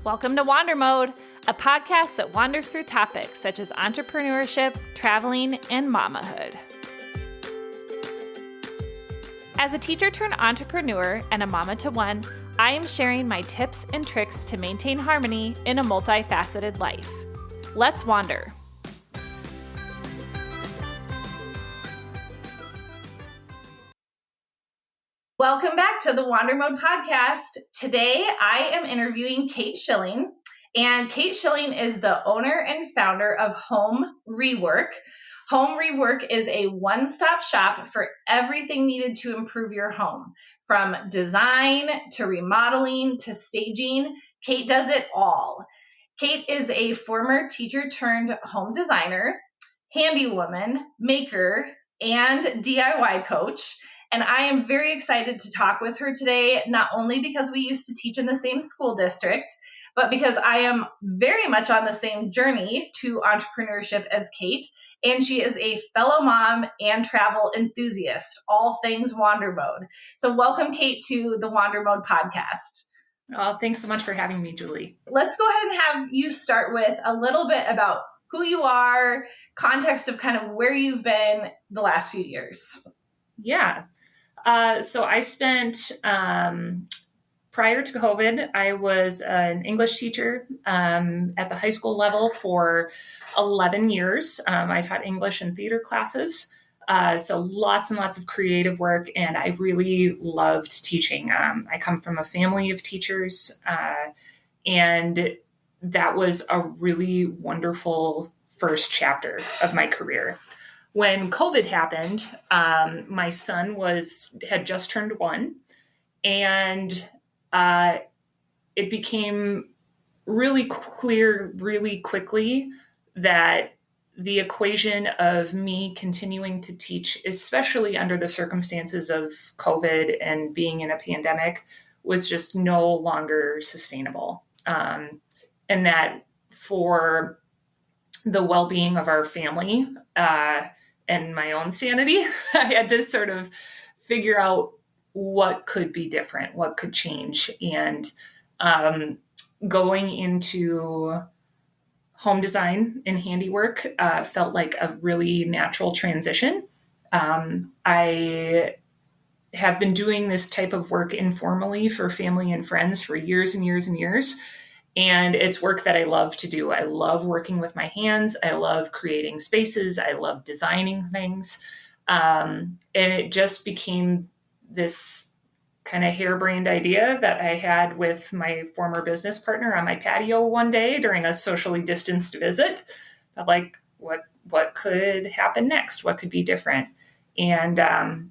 Welcome to Wander Mode, a podcast that wanders through topics such as entrepreneurship, traveling, and mamahood. As a teacher turned entrepreneur and a mama to one, I am sharing my tips and tricks to maintain harmony in a multifaceted life. Let's wander. Welcome back to the Wander Mode podcast. Today, I am interviewing Kate Schilling, and Kate Schilling is the owner and founder of Home Rework. Home Rework is a one-stop shop for everything needed to improve your home, from design to remodeling to staging. Kate does it all. Kate is a former teacher turned home designer, handy woman, maker, and DIY coach. And I am very excited to talk with her today, not only because we used to teach in the same school district, but because I am very much on the same journey to entrepreneurship as Kate. And she is a fellow mom and travel enthusiast, all things Wander Mode. So welcome, Kate, to the Wander Mode podcast. Oh, thanks so much for having me, Julie. Let's go ahead and have you start with a little bit about who you are, context of kind of where you've been the last few years. Yeah. So I spent, prior to COVID, I was an English teacher at the high school level for 11 years. I taught English and theater classes. So lots and lots of creative work, and I really loved teaching. I come from a family of teachers, and that was a really wonderful first chapter of my career. When COVID happened, my son had just turned 1, and it became really clear really quickly that the equation of me continuing to teach, especially under the circumstances of COVID and being in a pandemic, was just no longer sustainable. And that for the well-being of our family and my own sanity, I had to sort of figure out what could be different, what could change. And going into home design and handiwork felt like a really natural transition. I have been doing this type of work informally for family and friends for years and years and years. And it's work that I love to do. I love working with my hands. I love creating spaces. I love designing things. And it just became this kind of harebrained idea that I had with my former business partner on my patio one day during a socially distanced visit. But like, what could happen next? What could be different? And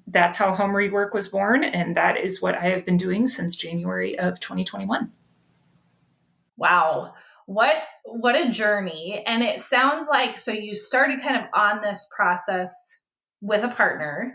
that's how Home Rework was born. And that is what I have been doing since January of 2021. Wow. What a journey. And it sounds like, so you started kind of on this process with a partner.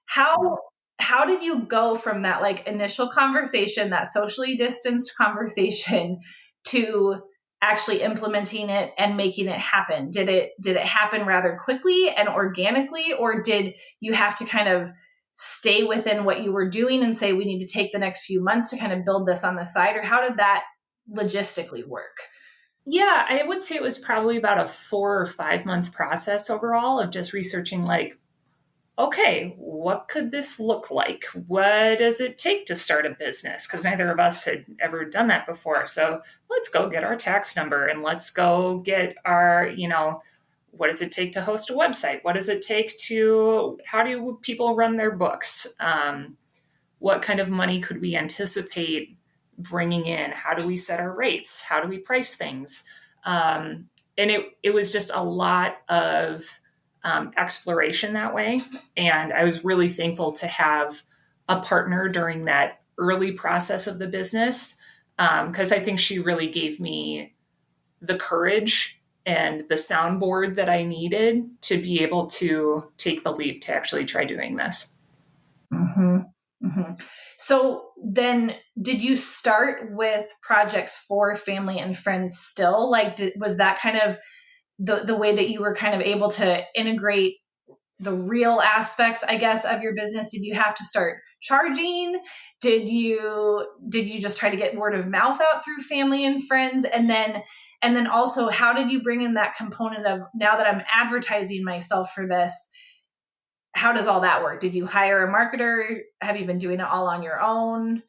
How did you go from that like initial conversation, that socially distanced conversation, to actually implementing it and making it happen? Did it happen rather quickly and organically, or did you have to kind of stay within what you were doing and say, we need to take the next few months to kind of build this on the side? Or how did that logistically work? Yeah, I would say it was probably about a 4 or 5 month process overall of just researching like, okay, what could this look like? What does it take to start a business? Because neither of us had ever done that before. So let's go get our tax number and let's go get our, what does it take to host a website? What does it take how do people run their books? What kind of money could we anticipate bringing in? How do we set our rates? How do we price things? And it was just a lot of exploration that way. And I was really thankful to have a partner during that early process of the business, because I think she really gave me the courage and the soundboard that I needed to be able to take the leap to actually try doing this. Mm-hmm. Mm-hmm. So then did you start with projects for family and friends still? Like, was that kind of the way that you were kind of able to integrate the real aspects, I guess, of your business? Did you have to start charging? Did you just try to get word of mouth out through family and friends? And then also, how did you bring in that component of, now that I'm advertising myself for this, how does all that work? Did you hire a marketer? Have you been doing it all on your own?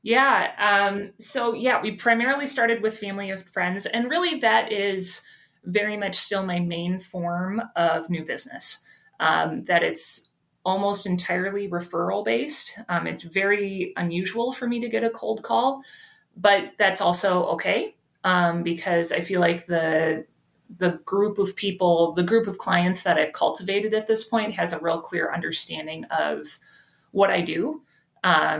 Yeah. So yeah, we primarily started with family and friends, and really that is very much still my main form of new business. That it's almost entirely referral based. It's very unusual for me to get a cold call, but that's also okay, because I feel like the group of people, the group of clients that I've cultivated at this point has a real clear understanding of what I do,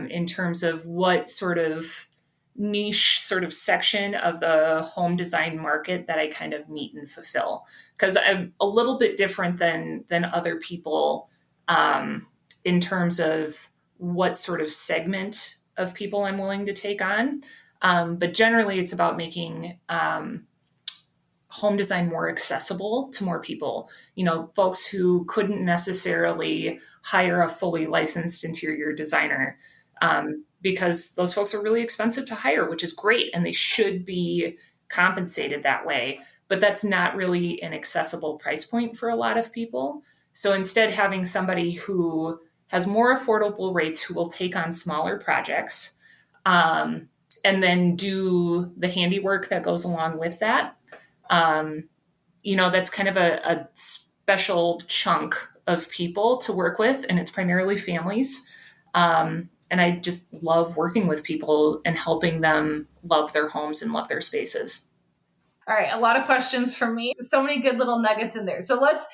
in terms of what sort of niche sort of section of the home design market that I kind of meet and fulfill. Because I'm a little bit different than other people, in terms of what sort of segment of people I'm willing to take on. But generally, it's about making home design more accessible to more people. Folks who couldn't necessarily hire a fully licensed interior designer, because those folks are really expensive to hire, which is great, and they should be compensated that way. But that's not really an accessible price point for a lot of people. So instead, having somebody who has more affordable rates, who will take on smaller projects, um, and then do the handiwork that goes along with that. um, that's kind of a special chunk of people to work with, and it's primarily families. And I just love working with people and helping them love their homes and love their spaces. All right, a lot of questions from me. So many good little nuggets in there. So let's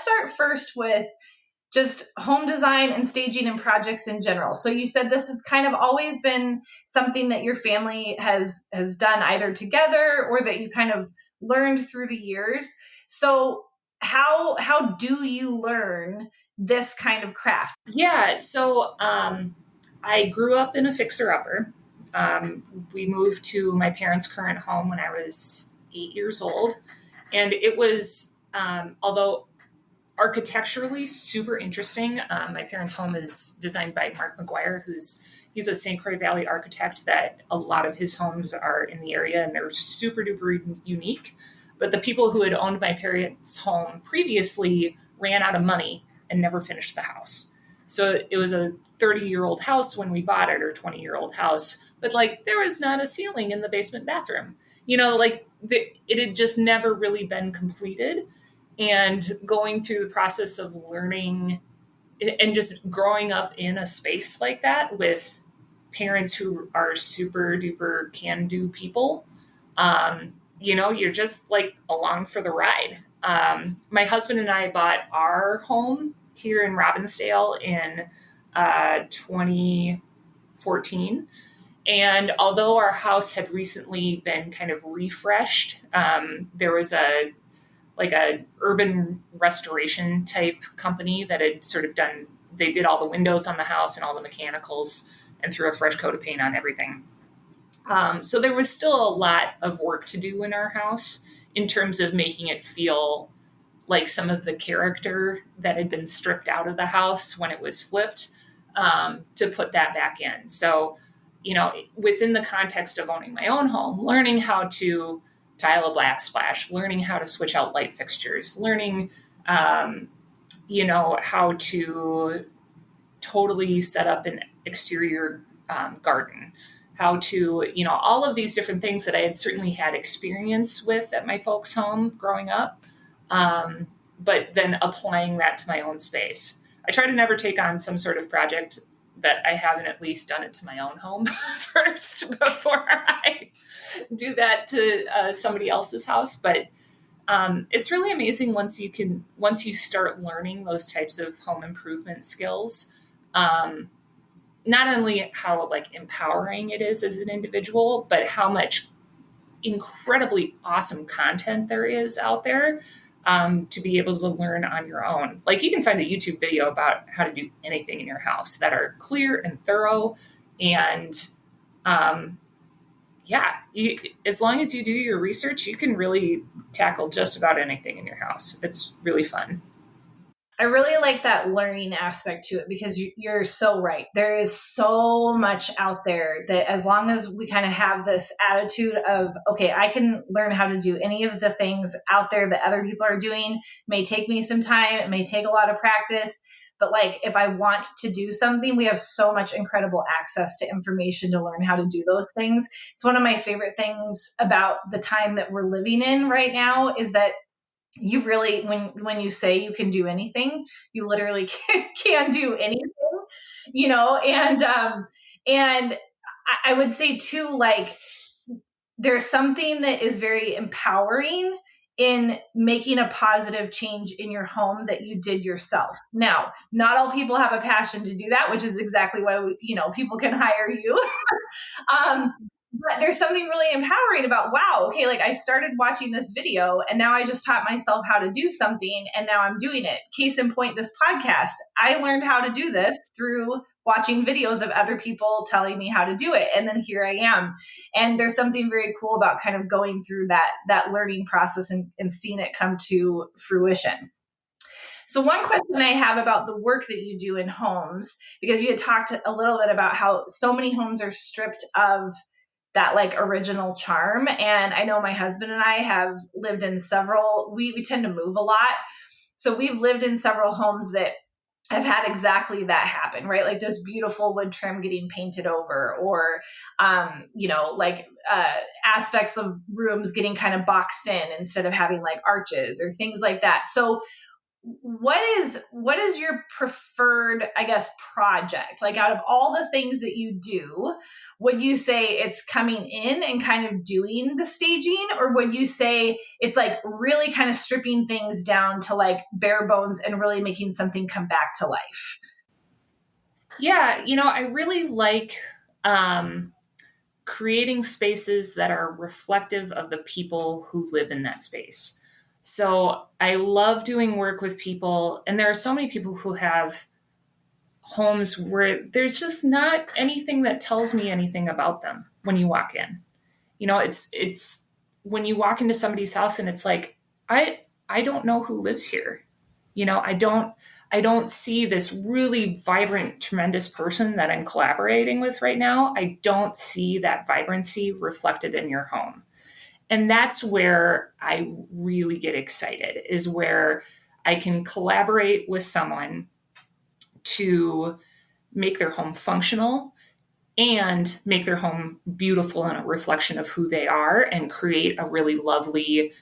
start first with just home design and staging and projects in general. So you said this has kind of always been something that your family has done either together or that you kind of learned through the years. So how do you learn this kind of craft? Yeah, so I grew up in a fixer upper. We moved to my parents' current home when I was 8 years old. And it was, although architecturally super interesting. My parents' home is designed by Mark McGuire, he's a St. Croix Valley architect that a lot of his homes are in the area, and they're super duper unique. But the people who had owned my parents' home previously ran out of money and never finished the house. So it was a 30-year-old house when we bought it, or 20-year-old house, but like there was not a ceiling in the basement bathroom. It had just never really been completed. And going through the process of learning and just growing up in a space like that with parents who are super duper can do people, you're just like along for the ride. My husband and I bought our home here in Robbinsdale in 2014. And although our house had recently been kind of refreshed, there was a urban restoration type company that had sort of they did all the windows on the house and all the mechanicals and threw a fresh coat of paint on everything. So there was still a lot of work to do in our house in terms of making it feel like some of the character that had been stripped out of the house when it was flipped, to put that back in. So, within the context of owning my own home, learning how to tile a backsplash, learning how to switch out light fixtures, learning, how to totally set up an exterior garden, how to, all of these different things that I had certainly had experience with at my folks' home growing up, but then applying that to my own space. I try to never take on some sort of project that I haven't at least done it to my own home first before I do that to somebody else's house. But it's really amazing once you start learning those types of home improvement skills. Not only how like empowering it is as an individual, but how much incredibly awesome content there is out there, to be able to learn on your own. Like you can find a YouTube video about how to do anything in your house that are clear and thorough. And as long as you do your research, you can really tackle just about anything in your house. It's really fun. I really like that learning aspect to it, because you're so right. There is so much out there that as long as we kind of have this attitude of, okay, I can learn how to do any of the things out there that other people are doing. It may take me some time. It may take a lot of practice. But like, if I want to do something, we have so much incredible access to information to learn how to do those things. It's one of my favorite things about the time that we're living in right now, is that you really, when you say you can do anything, you literally can do anything, and I would say too, like, there's something that is very empowering in making a positive change in your home that you did yourself. Now, not all people have a passion to do that, which is exactly why people can hire you. um, but there's something really empowering about, wow, okay, like I started watching this video and now I just taught myself how to do something and now I'm doing it. Case in point, this podcast. I learned how to do this through watching videos of other people telling me how to do it. And then here I am. And there's something very cool about kind of going through that learning process and seeing it come to fruition. So one question I have about the work that you do in homes, because you had talked a little bit about how so many homes are stripped of that like original charm. And I know my husband and I have lived in several, we tend to move a lot. So we've lived in several homes that have had exactly that happen, right? Like this beautiful wood trim getting painted over, or, aspects of rooms getting kind of boxed in instead of having like arches or things like that. So what is your preferred, I guess, project? Like out of all the things that you do, would you say it's coming in and kind of doing the staging, or would you say it's like really kind of stripping things down to like bare bones and really making something come back to life? Yeah, I really like creating spaces that are reflective of the people who live in that space. So I love doing work with people, and there are so many people who have homes where there's just not anything that tells me anything about them when you walk in. It's when you walk into somebody's house and it's like, I don't know who lives here. I don't see this really vibrant, tremendous person that I'm collaborating with right now. I don't see that vibrancy reflected in your home. And that's where I really get excited, is where I can collaborate with someone to make their home functional and make their home beautiful and a reflection of who they are, and create a really lovely,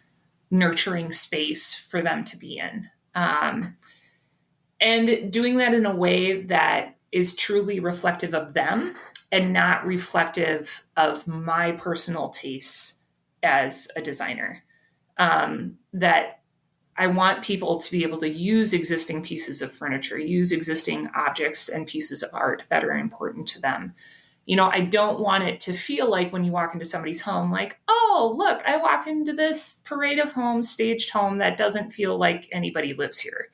nurturing space for them to be in. And doing that in a way that is truly reflective of them and not reflective of my personal tastes as a designer. That I want people to be able to use existing pieces of furniture, use existing objects and pieces of art that are important to them. I don't want it to feel like when you walk into somebody's home, like, oh, look, I walk into this parade of homes, staged home that doesn't feel like anybody lives here.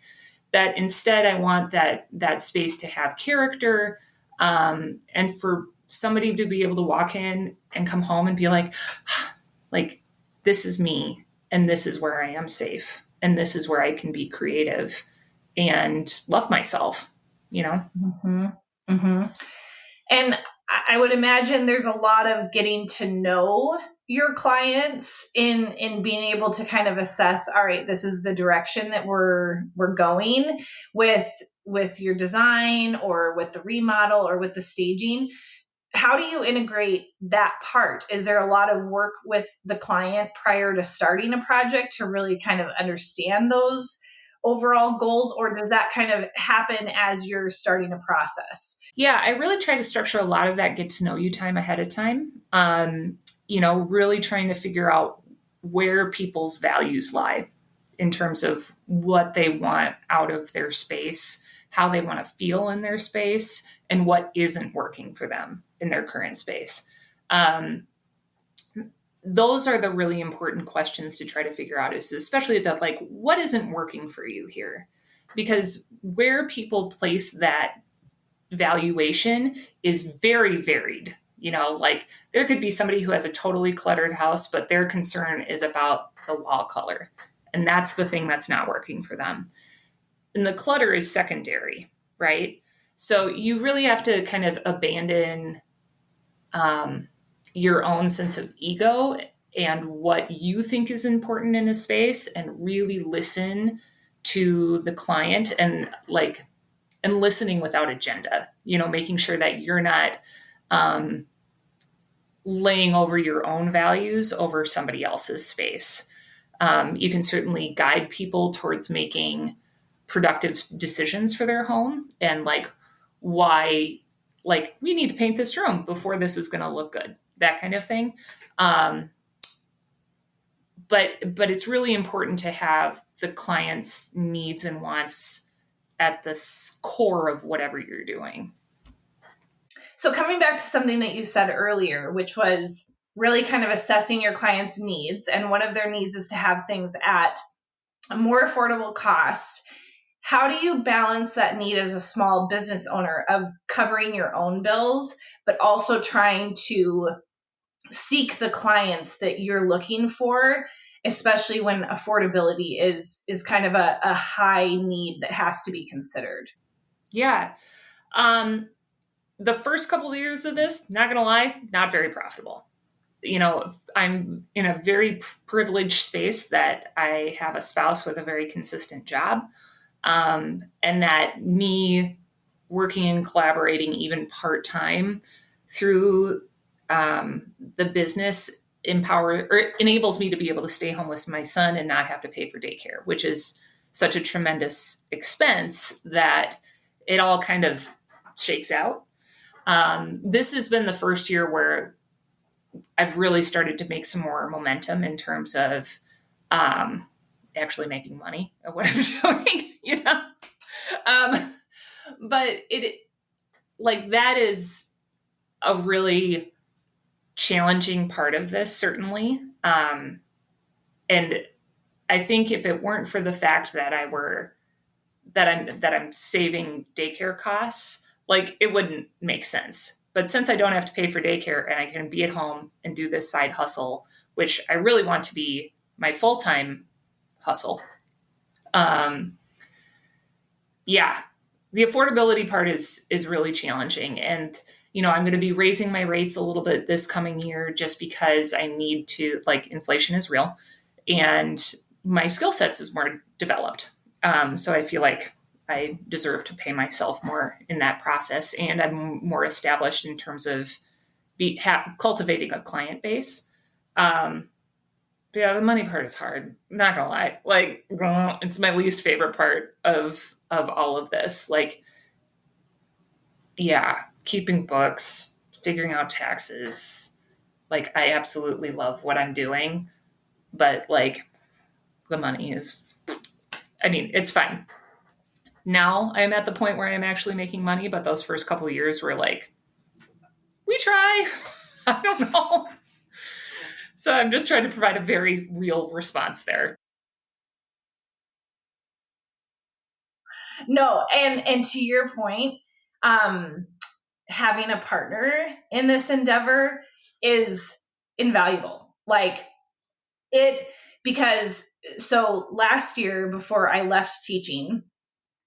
That instead, I want that space to have character, and for somebody to be able to walk in and come home and be like, this is me, and this is where I am safe, and this is where I can be creative and love myself, Mm-hmm. Mm-hmm. And I would imagine there's a lot of getting to know your clients in being able to kind of assess, all right, this is the direction that we're going with your design, or with the remodel, or with the staging. How do you integrate that part? Is there a lot of work with the client prior to starting a project to really kind of understand those overall goals, or does that kind of happen as you're starting a process? Yeah, I really try to structure a lot of that get to know you time ahead of time. Really trying to figure out where people's values lie in terms of what they want out of their space, how they want to feel in their space, and what isn't working for them in their current space. Those are the really important questions to try to figure out, is especially that, like, what isn't working for you here? Because where people place that valuation is very varied. Like there could be somebody who has a totally cluttered house, but their concern is about the wall color. And that's the thing that's not working for them. and the clutter is secondary, right? So you really have to kind of abandon your own sense of ego and what you think is important in a space, and really listen to the client, and listening without agenda, making sure that you're not um, laying over your own values over somebody else's space. You can certainly guide people towards making productive decisions for their home, and why, we need to paint this room before this is going to look good, that kind of thing. Um, but it's really important to have the client's needs and wants at the core of whatever you're doing. So coming back to something that you said earlier, which was really kind of assessing your client's needs, and one of their needs is to have things at a more affordable cost. How do you balance that need as a small business owner of covering your own bills, but also trying to seek the clients that you're looking for, especially when affordability is kind of a high need that has to be considered? Yeah. The first couple of years of this, not going to lie, not very profitable. I'm in a very privileged space that I have a spouse with a very consistent job. And that me working and collaborating even part-time through the business enables me to be able to stay home with my son and not have to pay for daycare, which is such a tremendous expense that it all kind of shakes out. This has been the first year where I've really started to make some more momentum in terms of actually making money at what I'm doing, but that is a really challenging part of this, certainly. And I think if it weren't for the fact that I'm saving daycare costs, it wouldn't make sense. But since I don't have to pay for daycare and I can be at home and do this side hustle, which I really want to be my full-time hustle. The affordability part is really challenging. And, I'm going to be raising my rates a little bit this coming year just because I need to, inflation is real and my skill sets is more developed. So I feel like I deserve to pay myself more in that process. And I'm more established in terms of cultivating a client base. The money part is hard. Not gonna lie. It's my least favorite part of all of this. Keeping books, figuring out taxes. I absolutely love what I'm doing, but the money is, it's fine. Now I'm at the point where I'm actually making money, but those first couple of years were we try. I don't know. So I'm just trying to provide a very real response there. No, and to your point, having a partner in this endeavor is invaluable. Because so last year before I left teaching,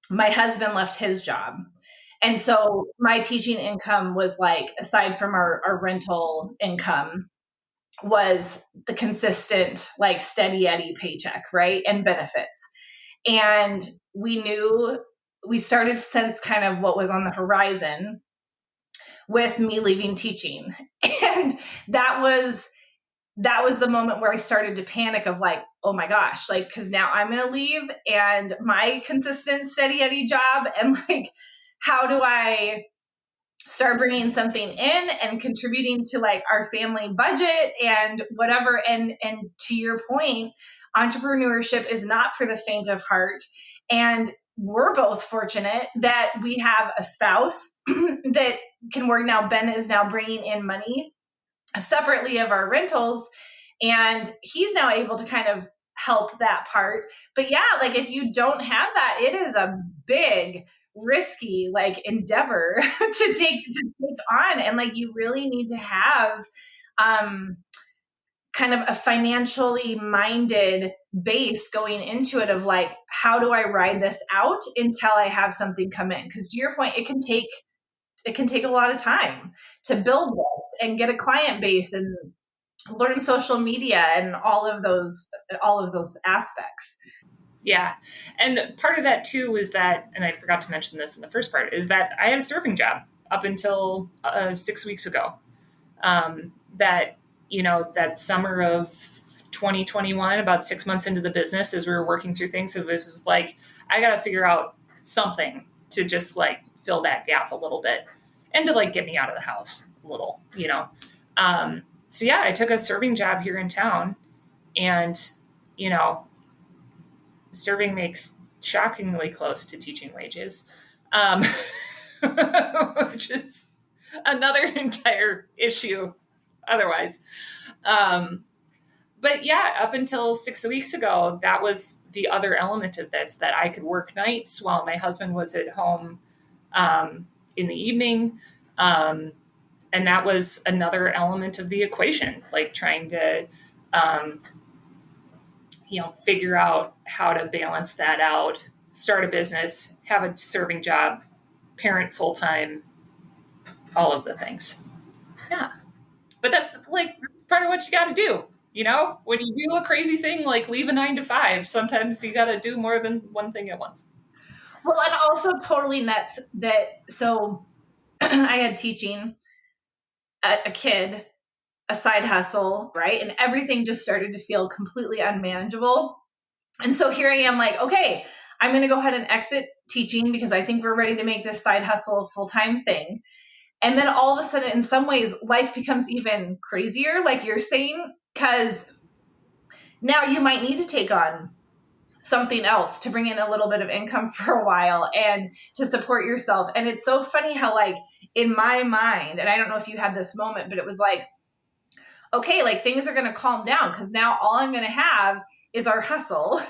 my husband left his job. And so my teaching income was aside from our rental income, was the consistent, steady Eddie paycheck, right? And benefits. And we started to sense kind of what was on the horizon with me leaving teaching. And that was the moment where I started to panic of oh my gosh, because now I'm going to leave and my consistent steady Eddie job. And how do I start bringing something in and contributing to our family budget and whatever. And to your point, entrepreneurship is not for the faint of heart. And we're both fortunate that we have a spouse that can work now. Ben is now bringing in money separately of our rentals, and he's now able to kind of help that part. But yeah, if you don't have that, it is a big risky endeavor to take on, and you really need to have kind of a financially minded base going into it of like, how do I ride this out until I have something come in? Because to your point, it can take a lot of time to build this and get a client base and learn social media and all of those aspects. Yeah. And part of that too is that, and I forgot to mention this in the first part, is that I had a serving job up until 6 weeks ago. That, that summer of 2021, about 6 months into the business, as we were working through things, it was like, I got to figure out something to just like fill that gap a little bit and to like get me out of the house a little, So yeah, I took a serving job here in town, and, serving makes shockingly close to teaching wages, which is another entire issue otherwise. But yeah, up until 6 weeks ago, that was the other element of this, that I could work nights while my husband was at home in the evening. And that was another element of the equation, like trying to, figure out how to balance that out, start a business, have a serving job, parent full-time, all of the things. Yeah. But that's part of what you got to do. When you do a crazy thing, like leave a 9 to 5, sometimes you got to do more than one thing at once. Well, and also totally nuts that, so I had teaching a kid, a side hustle, right? And everything just started to feel completely unmanageable. And so here I am like, okay, I'm going to go ahead and exit teaching because I think we're ready to make this side hustle a full-time thing. And then all of a sudden, in some ways, life becomes even crazier, like you're saying, because now you might need to take on something else to bring in a little bit of income for a while and to support yourself. And it's so funny how, like, in my mind, and I don't know if you had this moment, but it was like, okay, like things are going to calm down because now all I'm going to have is our hustle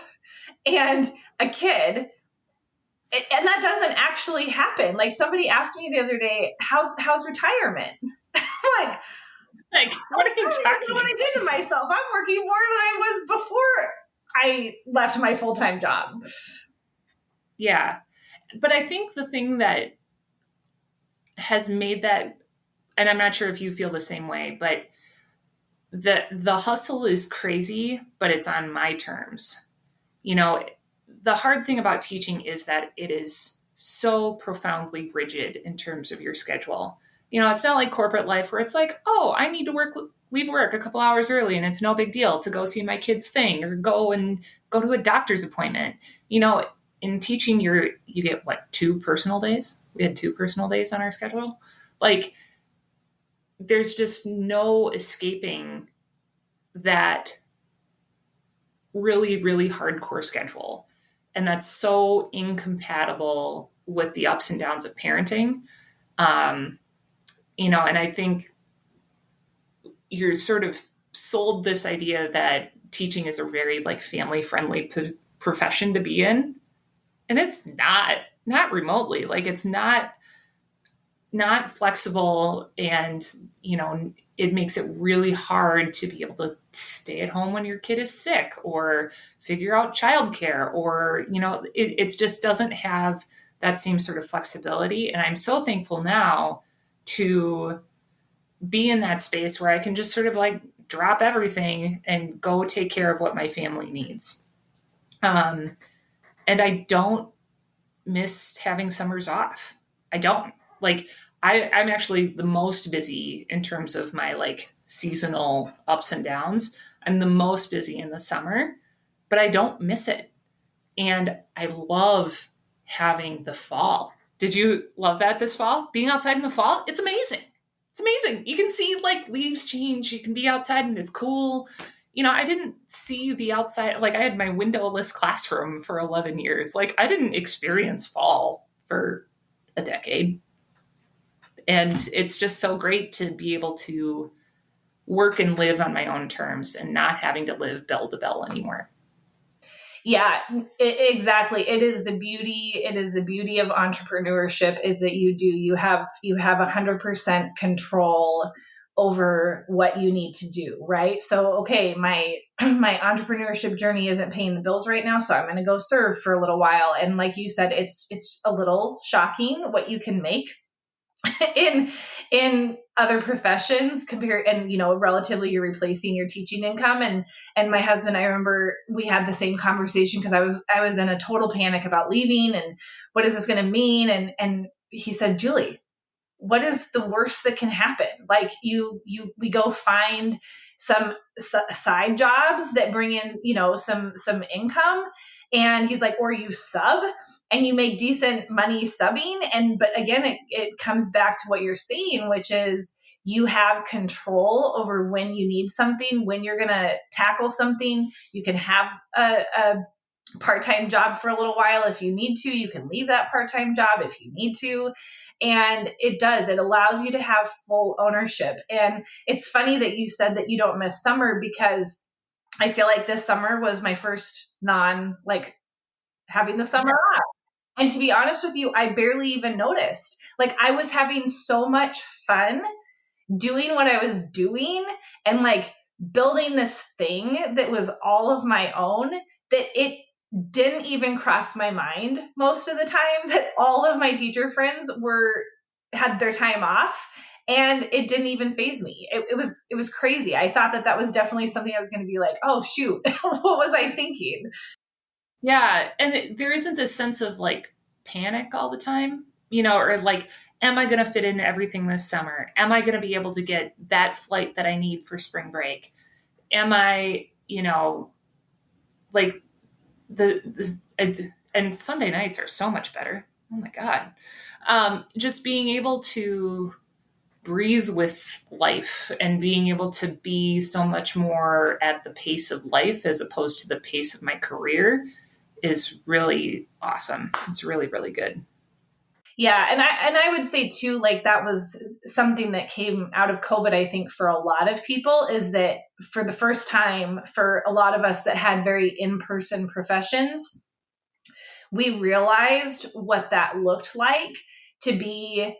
and a kid. And that doesn't actually happen. Like somebody asked me the other day, how's retirement? like, what are you talking about? What I did to myself. I'm working more than I was before I left my full-time job. Yeah. But I think the thing that has made that, and I'm not sure if you feel the same way, but the hustle is crazy, but it's on my terms. The hard thing about teaching is that it is so profoundly rigid in terms of your schedule. It's not like corporate life where it's like, oh, I need to leave work a couple hours early and it's no big deal to go see my kid's thing or go to a doctor's appointment. In teaching, you get 2 personal days? We had 2 personal days on our schedule. Like, there's just no escaping that really, really hardcore schedule. And that's so incompatible with the ups and downs of parenting. And I think you're sort of sold this idea that teaching is a very family friendly profession to be in. And it's not remotely. It's not flexible, and it makes it really hard to be able to stay at home when your kid is sick or figure out childcare, or it just doesn't have that same sort of flexibility. And I'm so thankful now to be in that space where I can just sort of drop everything and go take care of what my family needs. And I don't miss having summers off. I don't. I'm actually the most busy in terms of my seasonal ups and downs. I'm the most busy in the summer, but I don't miss it. And I love having the fall. Did you love that this fall? Being outside in the fall? It's amazing. It's amazing. You can see leaves change. You can be outside and it's cool. I didn't see the outside. I had my windowless classroom for 11 years. I didn't experience fall for a decade. And it's just so great to be able to work and live on my own terms and not having to live bell to bell anymore. Yeah, exactly. It is the beauty of entrepreneurship is that you have 100% control over what you need to do, right? So, okay, my my entrepreneurship journey isn't paying the bills right now, so I'm going to go serve for a little while. And like you said, it's a little shocking what you can make in other professions compared, and relatively you're replacing your teaching income. And my husband, I remember we had the same conversation because I was in a total panic about leaving and what is this going to mean, and he said, Julie, what is the worst that can happen? Like we go find some side jobs that bring in, some income. And he's like, or you sub and you make decent money subbing. But again, it comes back to what you're saying, which is you have control over when you need something, when you're going to tackle something. You can have a part-time job for a little while if you need to. You can leave that part-time job if you need to. And it allows you to have full ownership. And it's funny that you said that you don't miss summer, because I feel like this summer was my first having the summer off. And to be honest with you, I barely even noticed. Like, I was having so much fun doing what I was doing and like building this thing that was all of my own, that it didn't even cross my mind most of the time that all of my teacher friends had their time off, and it didn't even faze me. It was crazy. I thought that was definitely something I was going to be like, oh shoot, what was I thinking? Yeah. And there isn't this sense of like panic all the time, or like, am I going to fit in everything this summer? Am I going to be able to get that flight that I need for spring break? Am I, like and Sunday nights are so much better. Oh my God. Just being able to breathe with life and being able to be so much more at the pace of life as opposed to the pace of my career is really awesome. It's really, really good. Yeah. And I would say too, like, that was something that came out of COVID, I think, for a lot of people, is that for the first time, for a lot of us that had very in-person professions, we realized what that looked like to be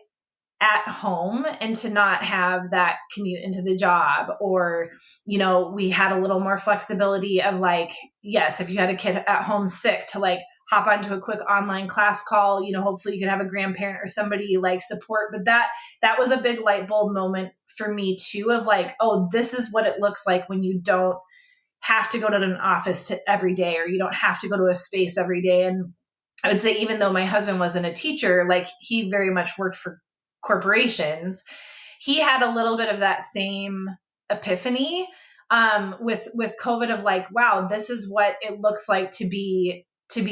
at home and to not have that commute into the job. Or, we had a little more flexibility of like, yes, if you had a kid at home sick, to like hop onto a quick online class call, hopefully you could have a grandparent or somebody like support. But that was a big light bulb moment for me too, of like, oh, this is what it looks like when you don't have to go to an office every day, or you don't have to go to a space every day. And I would say, even though my husband wasn't a teacher, like, he very much worked for corporations, he had a little bit of that same epiphany with COVID of like, wow, this is what it looks like to be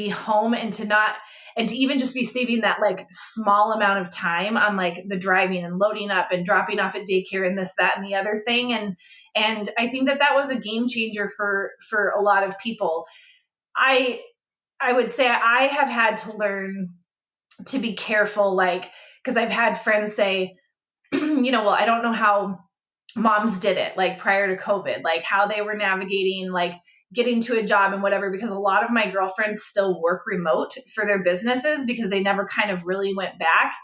home, and to even just be saving that like small amount of time on like the driving and loading up and dropping off at daycare and this, that, and the other thing. And I think that was a game changer for a lot of people. I would say I have had to learn to be careful, like, because I've had friends say, well, I don't know how moms did it, like prior to COVID, like how they were navigating, like getting to a job and whatever, because a lot of my girlfriends still work remote for their businesses because they never kind of really went back.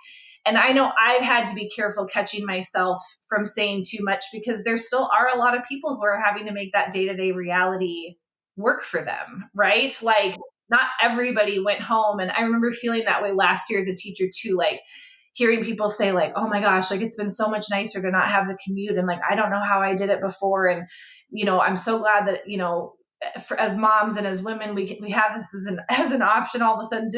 And I know I've had to be careful catching myself from saying too much, because there still are a lot of people who are having to make that day-to-day reality work for them, right? Like, not everybody went home. And I remember feeling that way last year as a teacher too, like hearing people say like, oh my gosh, like it's been so much nicer to not have the commute. And like, I don't know how I did it before. And, I'm so glad that, as moms and as women, we have this as an option all of a sudden,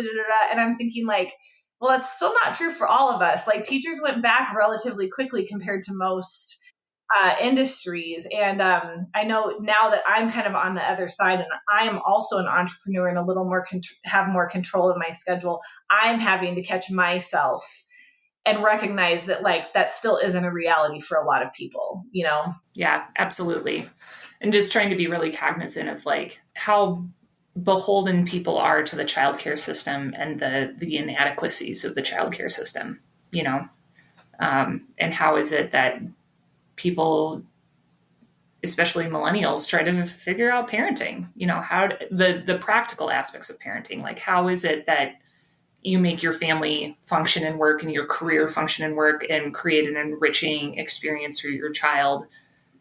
and I'm thinking like, well, that's still not true for all of us. Like, teachers went back relatively quickly compared to most industries. And I know now that I'm kind of on the other side, and I am also an entrepreneur and a little more have more control of my schedule, I'm having to catch myself and recognize that like that still isn't a reality for a lot of people, Yeah, absolutely. And just trying to be really cognizant of like how beholden people are to the childcare system and the inadequacies of the childcare system, and how is it that people, especially millennials, try to figure out parenting, how the practical aspects of parenting, like how is it that, you make your family function and work and your career function and work and create an enriching experience for your child.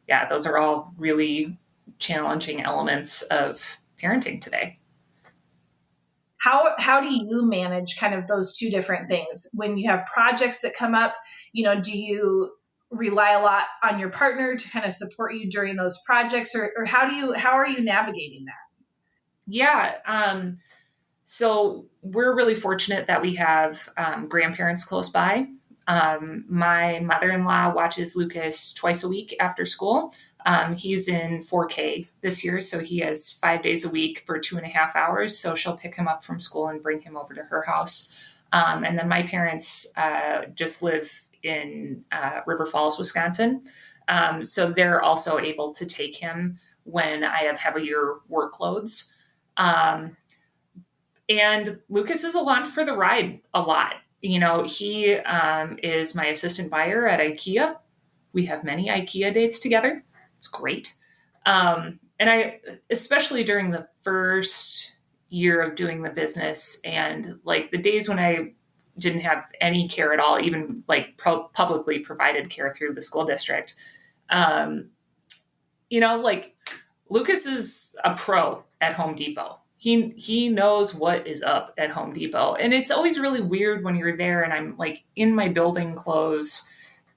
Yeah, those are all really challenging elements of parenting today. How do you manage kind of those two different things when you have projects that come up? Do you rely a lot on your partner to kind of support you during those projects, or how are you navigating that? Yeah. So we're really fortunate that we have grandparents close by. My mother-in-law watches Lucas twice a week after school. He's in 4K this year, so he has 5 days a week for 2.5 hours. So she'll pick him up from school and bring him over to her house. And then my parents just live in River Falls, Wisconsin. So they're also able to take him when I have heavier workloads. And Lucas is along for the ride a lot. He is my assistant buyer at IKEA. We have many IKEA dates together. It's great. And I, especially during the first year of doing the business and like the days when I didn't have any care at all, even like publicly provided care through the school district. Like Lucas is a pro at Home Depot. He knows what is up at Home Depot. And it's always really weird when you're there and I'm like in my building clothes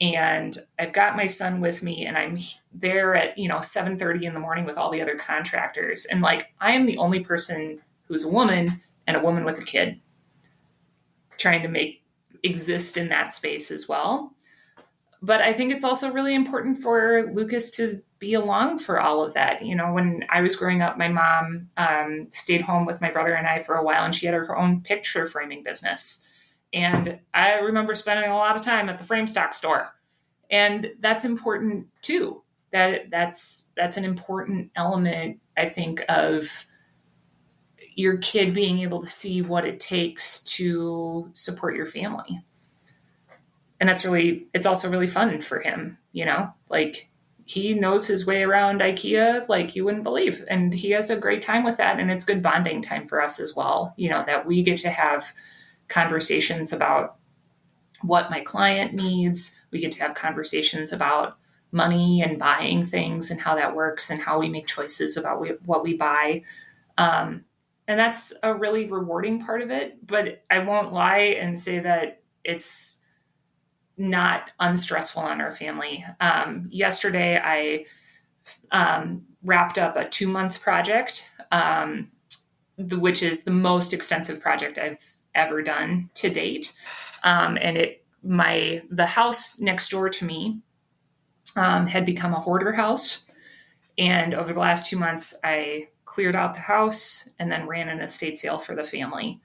and I've got my son with me and I'm there at 7:30 in the morning with all the other contractors, and like I am the only person who's a woman and a woman with a kid trying to exist in that space as well. But I think it's also really important for Lucas to be along for all of that. When I was growing up, my mom stayed home with my brother and I for a while, and she had her own picture framing business. And I remember spending a lot of time at the frame stock store. And that's important too. That's an important element, I think, of your kid being able to see what it takes to support your family. And it's also really fun for him, like he knows his way around IKEA like you wouldn't believe. And he has a great time with that. And it's good bonding time for us as well, that we get to have conversations about what my client needs. We get to have conversations about money and buying things and how that works and how we make choices about what we buy. And that's a really rewarding part of it. But I won't lie and say that it's not unstressful on our family. Yesterday, I wrapped up a 2-month project, which is the most extensive project I've ever done to date. And the house next door to me had become a hoarder house. And over the last 2 months, I cleared out the house and then ran an estate sale for the family.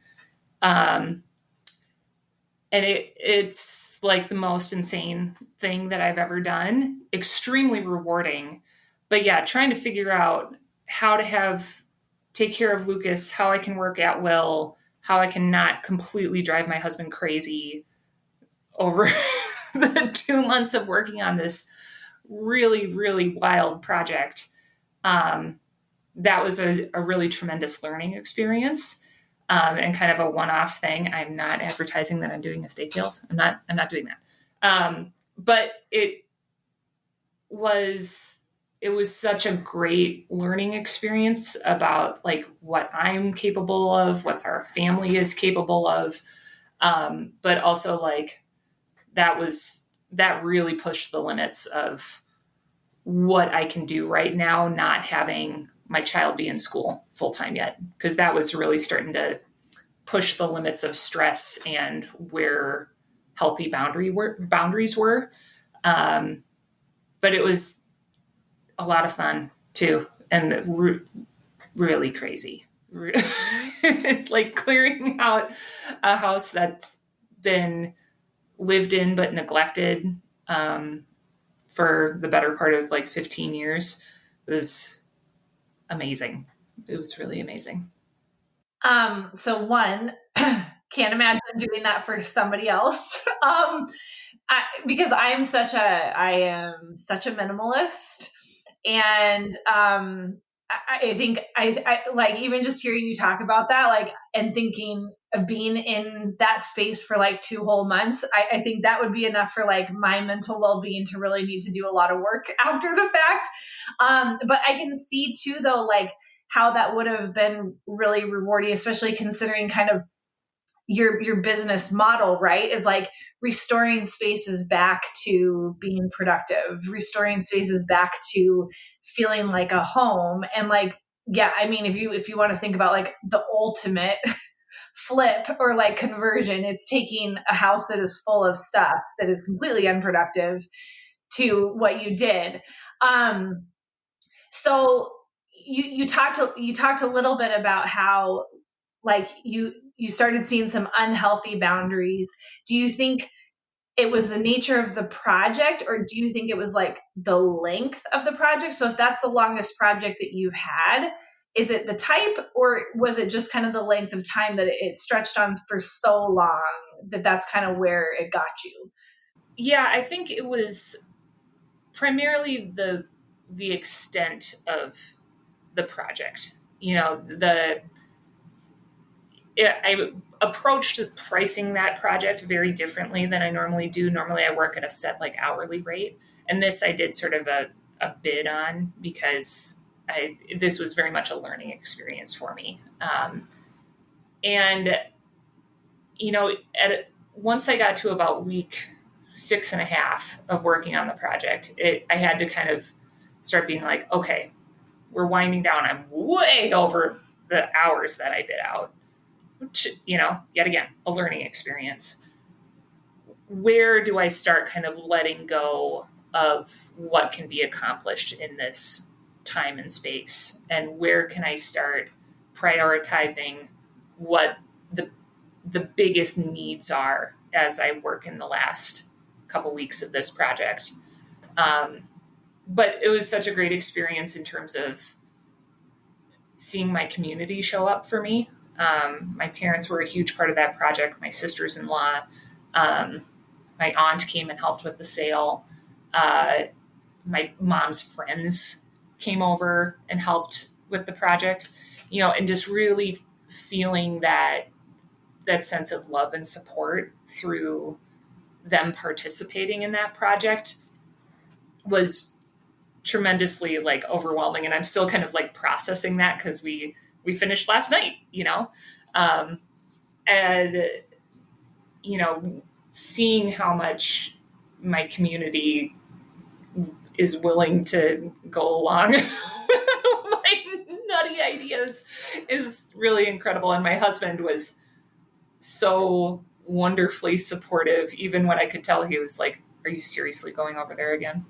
And it's like the most insane thing that I've ever done. Extremely rewarding. But yeah, trying to figure out how to take care of Lucas, how I can work at will, how I can not completely drive my husband crazy over the 2 months of working on this really, really wild project. That was a really tremendous learning experience. And kind of a one-off thing. I'm not advertising that I'm doing estate sales. I'm not doing that. But it was such a great learning experience about like what I'm capable of, what our family is capable of. But also like that really pushed the limits of what I can do right now, not having my child be in school full time yet, because that was really starting to push the limits of stress and where healthy boundaries were. But it was a lot of fun too, and really crazy. Like clearing out a house that's been lived in but neglected for the better part of like 15 years was amazing. It was really amazing. So one, can't imagine doing that for somebody else. Because I am such a minimalist, and I think I like, even just hearing you talk about that, like, and thinking of being in that space for like 2 whole months, I think that would be enough for like my mental well-being to really need to do a lot of work after the fact. But I can see too, though, like how that would have been really rewarding, especially considering kind of your business model, right, is like restoring spaces back to being productive, restoring spaces back to feeling like a home. And like, yeah, I mean, if you want to think about like the ultimate flip or like conversion, it's taking a house that is full of stuff that is completely unproductive to what you did. um so you talked a little bit about how like you started seeing some unhealthy boundaries. Do you think it was the nature of the project, or do you think it was like the length of the project? So if that's the longest project that you've had, is it the type, or was it just kind of the length of time that it stretched on for so long that that's kind of where it got you? Yeah, I think it was primarily the extent of the project. I approached pricing that project very differently than I normally do. Normally, I work at a set like hourly rate, and this I did sort of a bid on because this was very much a learning experience for me. And once I got to about week 6.5 of working on the project, I had to kind of start being like, okay, we're winding down. I'm way over the hours that I bid out, which, yet again, a learning experience. Where do I start kind of letting go of what can be accomplished in this time and space? And where can I start prioritizing what the biggest needs are as I work in the last couple weeks of this project? But it was such a great experience in terms of seeing my community show up for me. My parents were a huge part of that project. My sisters-in-law, my aunt came and helped with the sale. My mom's friends came over and helped with the project, and just really feeling that sense of love and support through them participating in that project was tremendously like overwhelming. And I'm still kind of like processing that because we finished last night, and seeing how much my community is willing to go along with my nutty ideas is really incredible. And my husband was so wonderfully supportive, even when I could tell he was like, "Are you seriously going over there again?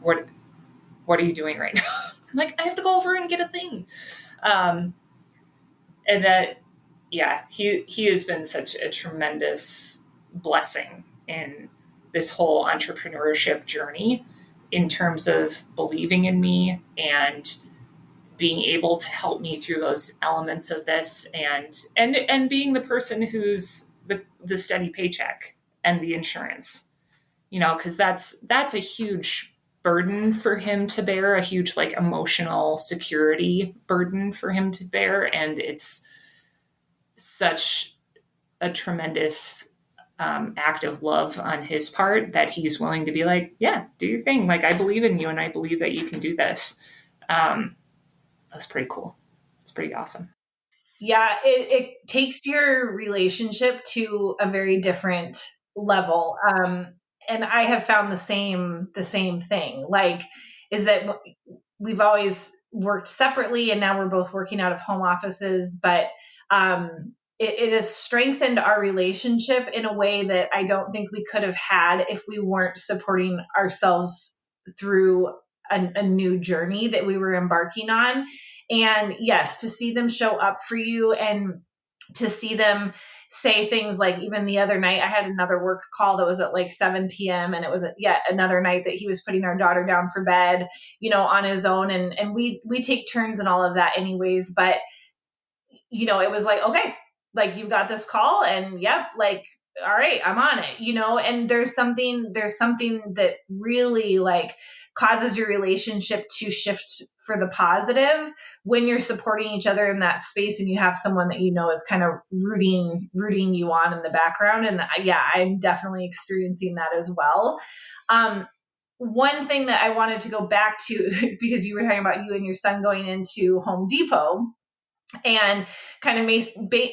What are you doing right now?" I'm like, "I have to go over and get a thing." And that, yeah, he has been such a tremendous blessing in this whole entrepreneurship journey in terms of believing in me and being able to help me through those elements of this, and being the person who's the steady paycheck and the insurance, because that's a huge burden for him to bear, a huge like emotional security burden for him to bear. And it's such a tremendous act of love on his part that he's willing to be like, yeah, do your thing. Like, I believe in you and I believe that you can do this. That's pretty cool. It's pretty awesome. Yeah, it takes your relationship to a very different level. And I have found the same thing. Like, is that we've always worked separately, and now we're both working out of home offices, but it has strengthened our relationship in a way that I don't think we could have had if we weren't supporting ourselves through a new journey that we were embarking on. And yes, to see them show up for you, and to see them say things like, even the other night, I had another work call that was at like 7 p.m. And it was yet another night that he was putting our daughter down for bed, on his own. And we take turns and all of that anyways. But, it was like, okay, like, you've got this call, and yep, like, all right, I'm on it, and there's something that really like causes your relationship to shift for the positive when you're supporting each other in that space and you have someone that is kind of rooting you on in the background. And yeah, I'm definitely experiencing that as well. One thing that I wanted to go back to, because you were talking about you and your son going into Home Depot, and kind of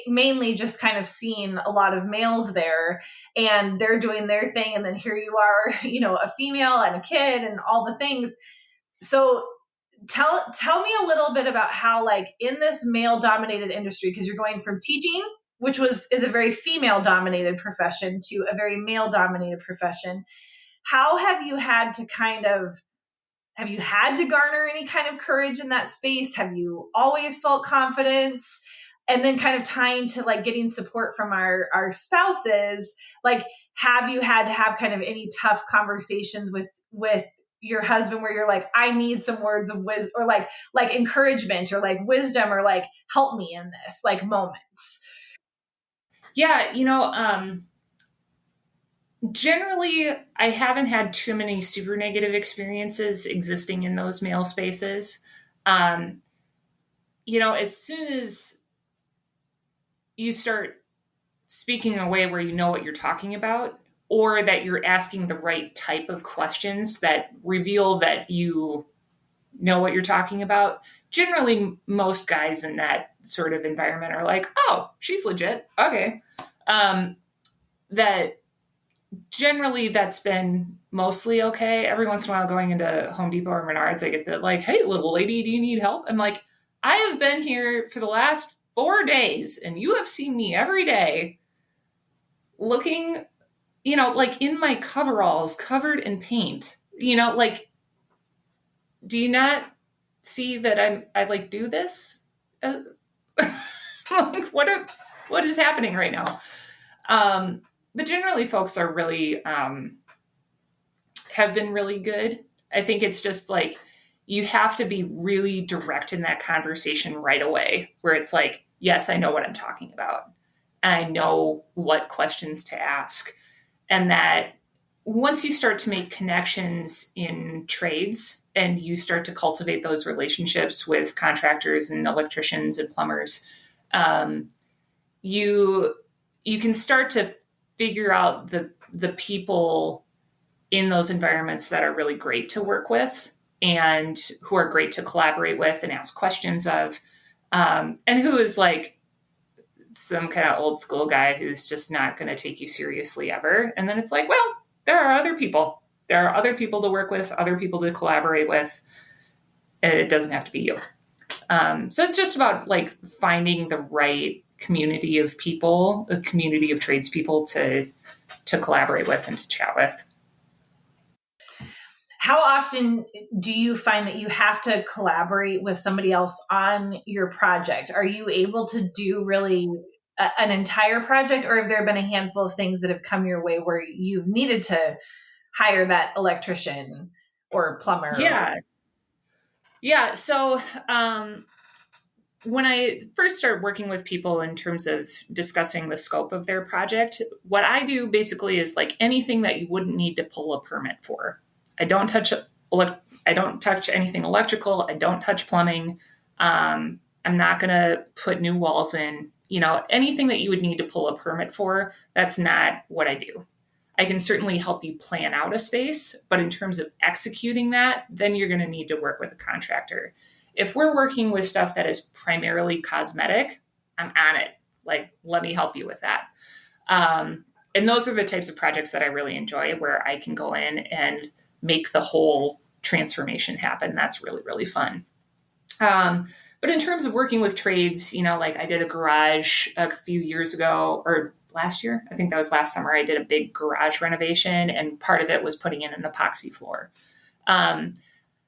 mainly just kind of seeing a lot of males there, and they're doing their thing, and then here you are, a female and a kid and all the things. So tell me a little bit about how, like, in this male dominated industry, because you're going from teaching, which is a very female dominated profession, to a very male dominated profession. How have you had to garner any kind of courage in that space? Have you always felt confidence? And then kind of tying to like getting support from our spouses, like, have you had to have kind of any tough conversations with your husband where you're like, I need some words of wisdom, or like encouragement, or like wisdom, or like, help me in this, like, moments? Yeah, generally, I haven't had too many super negative experiences existing in those male spaces. As soon as you start speaking in a way where you know what you're talking about, or that you're asking the right type of questions that reveal that you know what you're talking about, generally most guys in that sort of environment are like, oh, she's legit. Okay. That generally that's been mostly okay. Every once in a while going into Home Depot or Menards, I get the like, hey, little lady, do you need help? I'm like, I have been here for the last 4 days and you have seen me every day looking, like in my coveralls covered in paint, like, do you not see that I like do this? Like, what is happening right now? But generally folks are really, have been really good. I think it's just like, you have to be really direct in that conversation right away, where it's like, yes, I know what I'm talking about. I know what questions to ask. And that once you start to make connections in trades and you start to cultivate those relationships with contractors and electricians and plumbers, you can start to figure out the people in those environments that are really great to work with and who are great to collaborate with and ask questions of, and who is like some kind of old school guy who's just not going to take you seriously ever. And then it's like, well, there are other people. There are other people to work with, other people to collaborate with. And it doesn't have to be you. So it's just about like finding the right community of people, a community of tradespeople to collaborate with and to chat with. How often do you find that you have to collaborate with somebody else on your project? Are you able to do really an entire project, or have there been a handful of things that have come your way where you've needed to hire that electrician or plumber? Yeah. So when I first start working with people in terms of discussing the scope of their project, what I do basically is like anything that you wouldn't need to pull a permit for. I don't touch anything electrical. I don't touch plumbing. I'm not going to put new walls in. Anything that you would need to pull a permit for, that's not what I do. I can certainly help you plan out a space, but in terms of executing that, then you're going to need to work with a contractor. If we're working with stuff that is primarily cosmetic, I'm on it. Like, let me help you with that. And those are the types of projects that I really enjoy, where I can go in and make the whole transformation happen. That's really, really fun. But in terms of working with trades, like I did a garage a few years ago, or last year, I think that was last summer, I did a big garage renovation, and part of it was putting in an epoxy floor.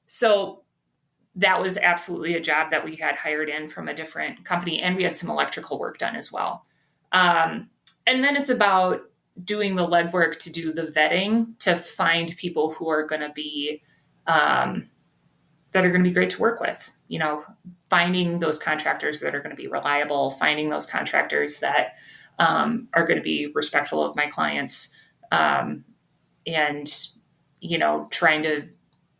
So that was absolutely a job that we had hired in from a different company, and we had some electrical work done as well. And then it's about doing the legwork to do the vetting, to find people who are going to be, that are going to be great to work with, finding those contractors that are going to be reliable, finding those contractors that are going to be respectful of my clients, and, trying to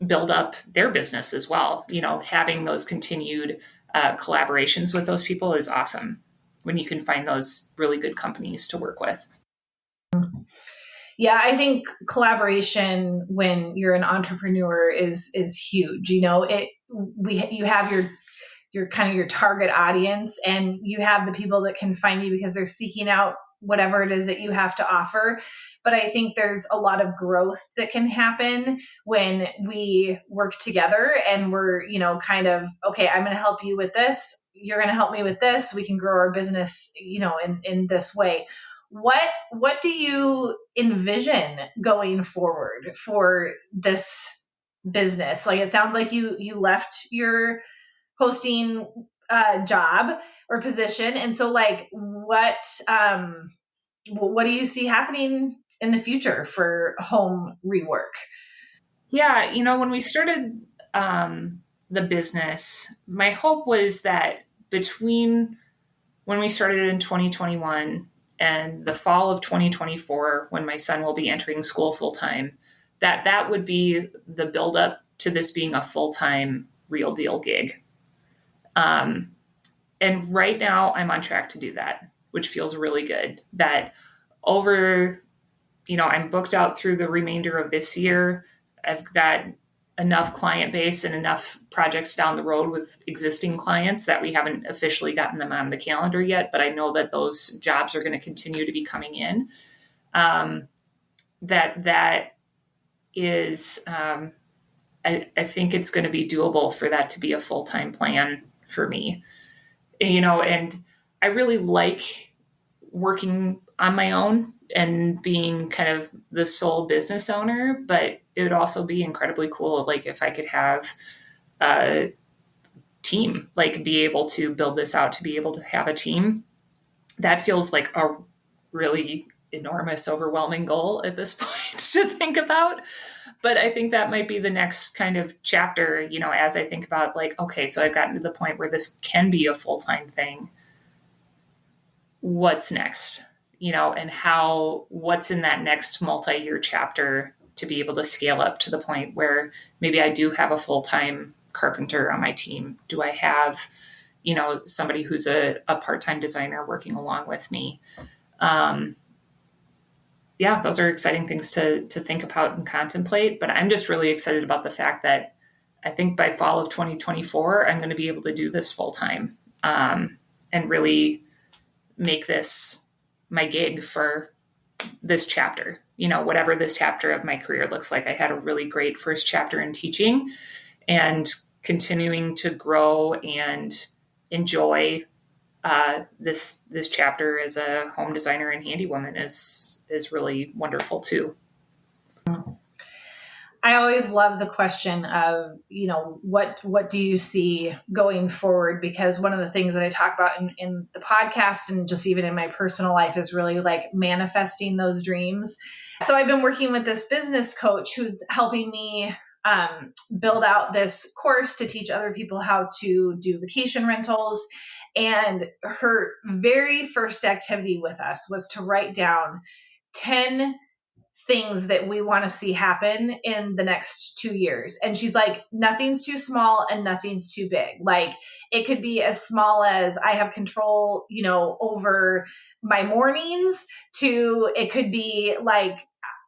build up their business as well. Having those continued collaborations with those people is awesome when you can find those really good companies to work with. Yeah, I think collaboration when you're an entrepreneur is huge. You have your kind of your target audience, and you have the people that can find you because they're seeking out whatever it is that you have to offer. But I think there's a lot of growth that can happen when we work together and we're, kind of, okay, I'm going to help you with this. You're going to help me with this. We can grow our business, in this way. What do you envision going forward for this business? Like, it sounds like you left your hosting job or position, and so like what do you see happening in the future for home rework? Yeah, when we started the business, my hope was that between when we started in 2021 and the fall of 2024, when my son will be entering school full time, that would be the buildup to this being a full time real deal gig. And right now, I'm on track to do that, which feels really good. That over, I'm booked out through the remainder of this year. I've got enough client base and enough projects down the road with existing clients that we haven't officially gotten them on the calendar yet, but I know that those jobs are going to continue to be coming in. That is, I think it's going to be doable for that to be a full-time plan for me. And I really like working on my own and being kind of the sole business owner, but it would also be incredibly cool, like if I could have a team, like be able to build this out, to be able to have a team. That feels like a really enormous, overwhelming goal at this point to think about. But I think that might be the next kind of chapter, as I think about like, okay, so I've gotten to the point where this can be a full-time thing. What's next? And what's in that next multi-year chapter to be able to scale up to the point where maybe I do have a full-time carpenter on my team? Do I have, somebody who's a part-time designer working along with me? Yeah, those are exciting things to think about and contemplate. But I'm just really excited about the fact that I think by fall of 2024, I'm going to be able to do this full-time and really make this my gig for this chapter, whatever this chapter of my career looks like. I had a really great first chapter in teaching, and continuing to grow and enjoy this chapter as a home designer and handywoman is really wonderful too. I always love the question of, what do you see going forward? Because one of the things that I talk about in the podcast and just even in my personal life is really like manifesting those dreams. So I've been working with this business coach who's helping me build out this course to teach other people how to do vacation rentals. And her very first activity with us was to write down 10 things that we want to see happen in the next 2 years. And she's like, nothing's too small and nothing's too big. Like, it could be as small as I have control, over my mornings, to it could be like,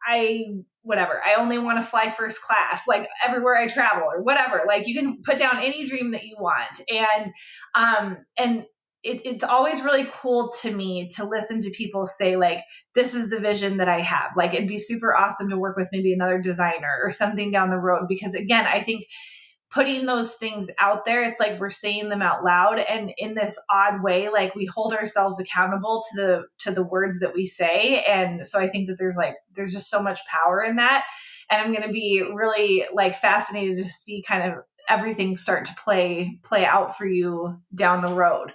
I only want to fly first class, like everywhere I travel or whatever. Like, you can put down any dream that you want. And it's always really cool to me to listen to people say like, this is the vision that I have. Like, it'd be super awesome to work with maybe another designer or something down the road. Because again, I think putting those things out there, it's like we're saying them out loud, and in this odd way, like we hold ourselves accountable to the words that we say. And so I think that there's just so much power in that. And I'm going to be really like fascinated to see kind of everything start to play out for you down the road.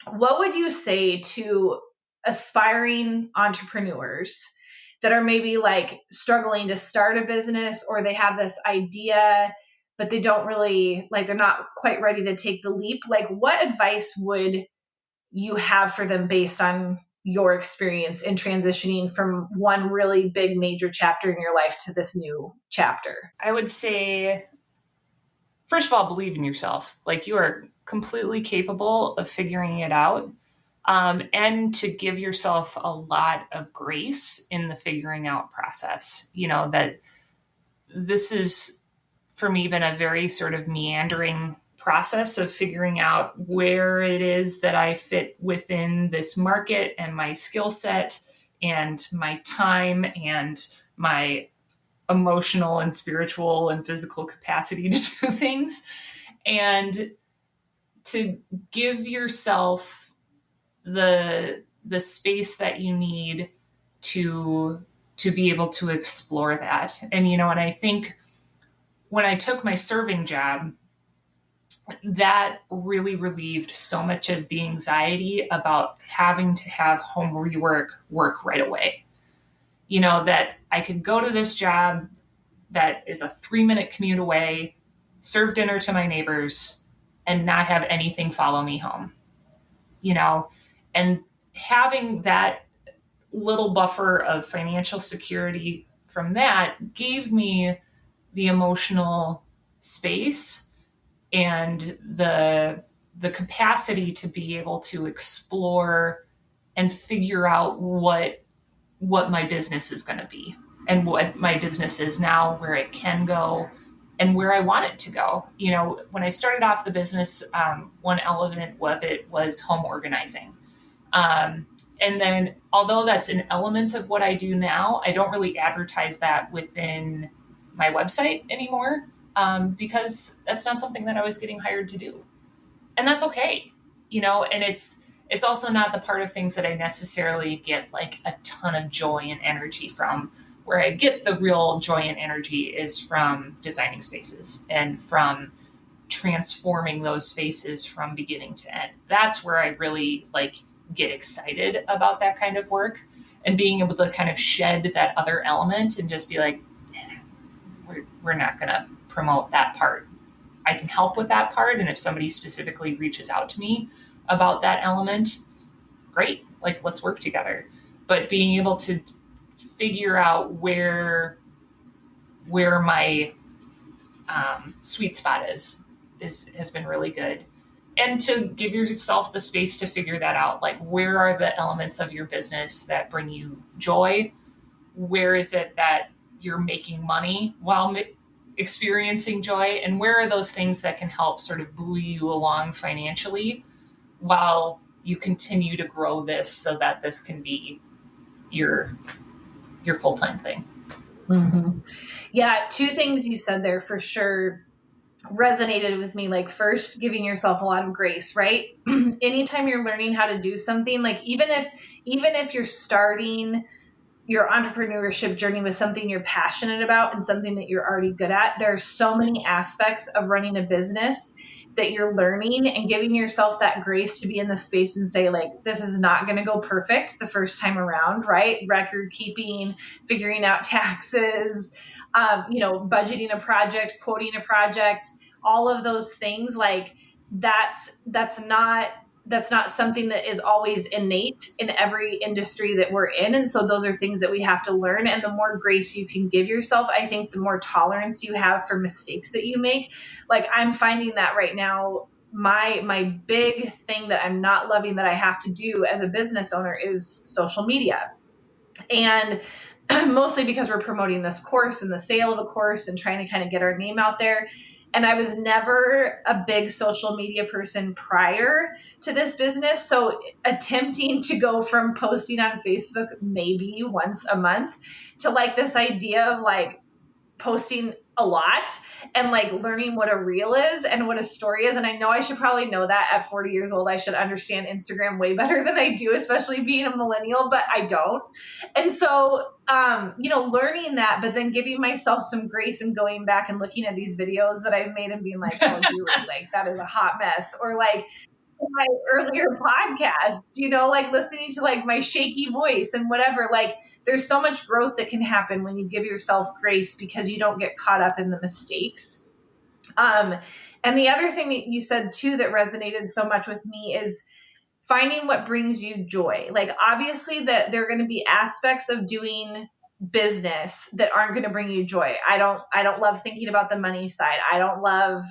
What would you say to aspiring entrepreneurs that are maybe like struggling to start a business, or they have this idea, but they don't really like, they're not quite ready to take the leap? Like, what advice would you have for them based on your experience in transitioning from one really big major chapter in your life to this new chapter? I would say, first of all, believe in yourself. Like, you are completely capable of figuring it out. And to give yourself a lot of grace in the figuring out process. That this is, for me, been a very sort of meandering process of figuring out where it is that I fit within this market and my skill set and my time and my emotional and spiritual and physical capacity to do things, and to give yourself the space that you need to be able to explore that. And I think when I took my serving job, that really relieved so much of the anxiety about having to have home rework work right away. That I could go to this job that is a 3-minute commute away, serve dinner to my neighbors, and not have anything follow me home. And having that little buffer of financial security from that gave me the emotional space and the capacity to be able to explore and figure out what my business is going to be and what my business is now, where it can go, and where I want it to go. When I started off the business, one element of it was home organizing. And then, although that's an element of what I do now, I don't really advertise that within my website anymore, because that's not something that I was getting hired to do. And that's okay. And it's also not the part of things that I necessarily get like a ton of joy and energy from. Where I get the real joy and energy is from designing spaces and from transforming those spaces from beginning to end. That's where I really get excited about that kind of work, and being able to kind of shed that other element and just be like, we're not going to promote that part. I can help with that part. And if somebody specifically reaches out to me about that element, great, let's work together. But being able to figure out where my sweet spot has been really good. And to give yourself the space to figure that out. Where are the elements of your business that bring you joy? Where is it that you're making money while experiencing joy? And where are those things that can help sort of buoy you along financially while you continue to grow this so that this can be your full-time thing? Mm-hmm. Yeah, two things you said there for sure resonated with me. First, giving yourself a lot of grace, right? Anytime you're learning how to do something, even if you're starting your entrepreneurship journey with something you're passionate about and something that you're already good at, there are so many aspects of running a business that you're learning, and giving yourself that grace to be in the space and say, this is not going to go perfect the first time around, right? Record keeping, figuring out taxes, budgeting a project, quoting a project, all of those things. That's not something that is always innate in every industry that we're in. And so those are things that we have to learn. And the more grace you can give yourself, I think the more tolerance you have for mistakes that you make. I'm finding that right now, my big thing that I'm not loving that I have to do as a business owner is social media. And mostly because we're promoting this course and the sale of a course and trying to kind of get our name out there. And I was never a big social media person prior to this business. So attempting to go from posting on Facebook maybe once a month to this idea of posting a lot and learning what a reel is and what a story is. And I know I should probably know that at 40 years old. I should understand Instagram way better than I do, especially being a millennial, but I don't. And so, learning that, but then giving myself some grace and going back and looking at these videos that I've made and being like, oh, Julie, that is a hot mess. Or my earlier podcast, listening to my shaky voice and whatever, there's so much growth that can happen when you give yourself grace because you don't get caught up in the mistakes. And the other thing that you said too that resonated so much with me is finding what brings you joy. Like, obviously that there are going to be aspects of doing business that aren't going to bring you joy. I don't love thinking about the money side. I don't love,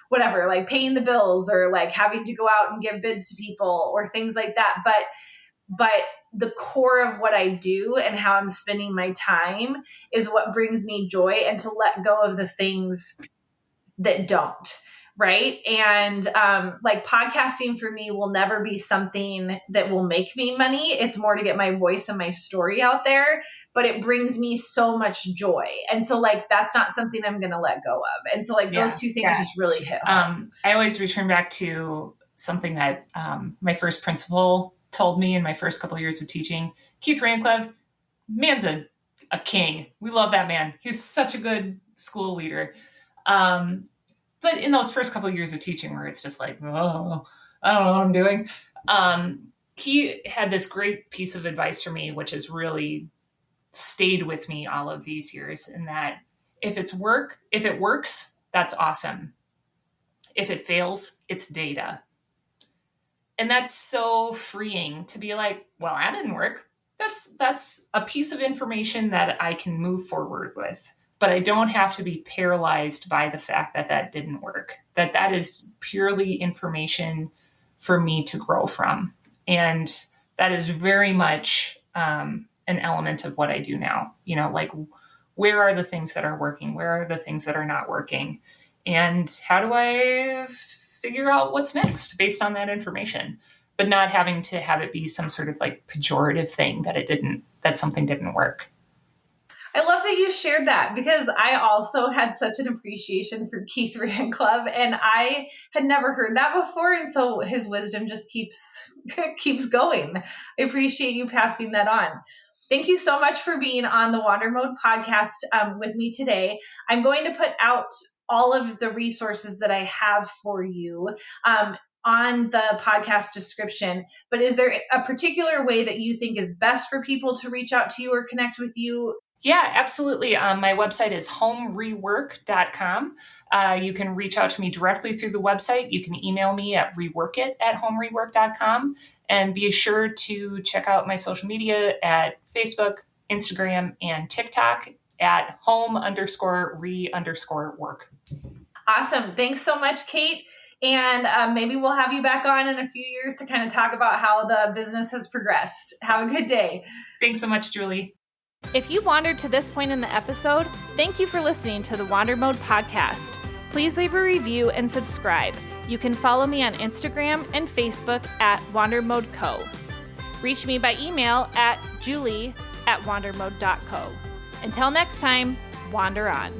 whatever, like paying the bills or like having to go out and give bids to people or things like that. But the core of what I do and how I'm spending my time is what brings me joy, and to let go of the things that don't. Right. And like podcasting for me will never be something that will make me money. It's more to get my voice and my story out there, but it brings me so much joy. And so like, that's not something I'm going to let go of. And so like those two things just really hit home. I always return back to something that my first principal told me in my first couple of years of teaching. Keith Rancliffe, man's a king. We love that man. He was such a good school leader. But in those first couple of years of teaching where it's just like, oh, I don't know what I'm doing. He had this great piece of advice for me, which has really stayed with me all of these years. And that if it works, that's awesome. If it fails, it's data. And that's so freeing to be like, well, that didn't work. That's a piece of information that I can move forward with. But I don't have to be paralyzed by the fact that didn't work, that is purely information for me to grow from. And that is very much an element of what I do now. Like, where are the things that are working? Where are the things that are not working? And how do I figure out what's next based on that information? But not having to have it be some sort of like pejorative thing that something didn't work. I love that you shared that, because I also had such an appreciation for Keith Rancliffe, and I had never heard that before. And so his wisdom just keeps going. I appreciate you passing that on. Thank you so much for being on the Wander Mode podcast with me today. I'm going to put out all of the resources that I have for you on the podcast description. But is there a particular way that you think is best for people to reach out to you or connect with you? Yeah, absolutely. My website is homerework.com. You can reach out to me directly through the website. You can email me at reworkit@homerework.com. And be sure to check out my social media at Facebook, Instagram, and TikTok at home_re_work. Awesome. Thanks so much, Kate. And maybe we'll have you back on in a few years to kind of talk about how the business has progressed. Have a good day. Thanks so much, Julie. If you wandered to this point in the episode, thank you for listening to the Wander Mode podcast. Please leave a review and subscribe. You can follow me on Instagram and Facebook at WanderModeCo. Reach me by email at julie@wandermode.co. Until next time, wander on.